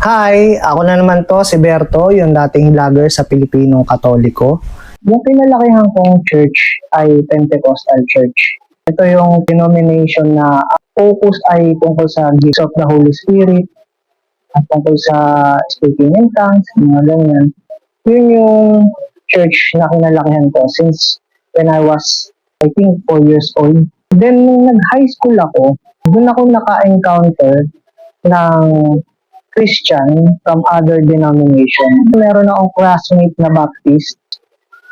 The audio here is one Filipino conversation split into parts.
Hi, ako na naman to, si Berto, yung dating vlogger sa Pilipinong Katoliko. Yung pinalakihan kong church ay Pentecostal Church. Ito yung denomination na focus ay tungkol sa gifts of the Holy Spirit, at tungkol sa speaking in tongues, mga ganyan. Yun yung church na kinalakihan ko since when I was, I think, 4 years old. Then, nung nag-high school ako, doon ako naka-encounter ng Christian from other denomination. Meron akong classmate na Baptist.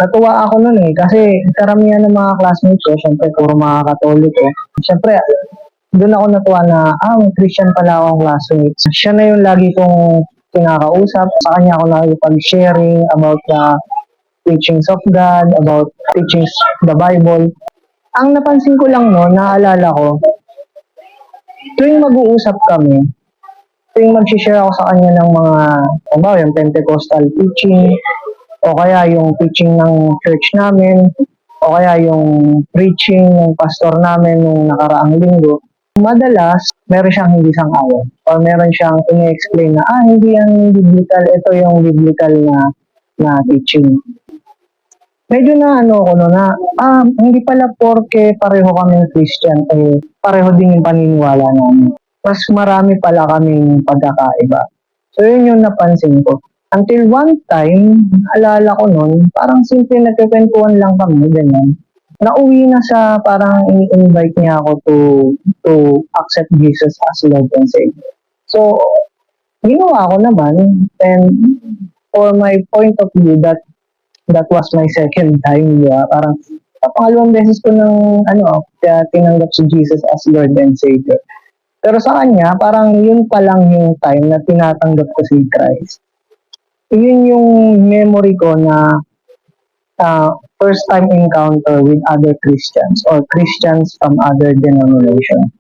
Natuwa ako nun kasi karamihan ng mga classmates ko, syempre puro mga Katoliko. Syempre, doon ako natuwa na, may Christian pala akong classmates. Siya na yung lagi kong kinakausap. Sa kanya ako nakikipag-sharing about the teachings of God, about teachings of the Bible. Ang napansin ko lang naalala ko, tuwing mag-uusap kami, tuwing mag-share ako sa kanya ng mga, yung Pentecostal teaching, o kaya yung teaching ng church namin, o kaya yung preaching ng pastor namin nung nakaraang linggo, madalas, meron siyang hindi sang-ayon. Or meron siyang ini-explain na, hindi yan biblical, ito yung biblical na teaching. Medyo na hindi pala porke pareho kami Christian, pareho din yung paniniwala namin. Mas marami pala kaming pagkakaiba. So, yun yung napansin ko. Until one time, alala ko nun, parang simple nagkikwentuhan lang kami, ganyan. Nauwi na siya, parang i-invite niya ako to accept Jesus as Lord and Savior. So, ginawa ko naman, and for my point of view, that was my second time, parang pangalawang beses ko nang tinanggap si Jesus as Lord and Savior. Pero sa kanya, parang yun pa lang yung time na tinatanggap ko si Christ. Yun yung memory ko na first time encounter with other Christians or Christians from other denomination.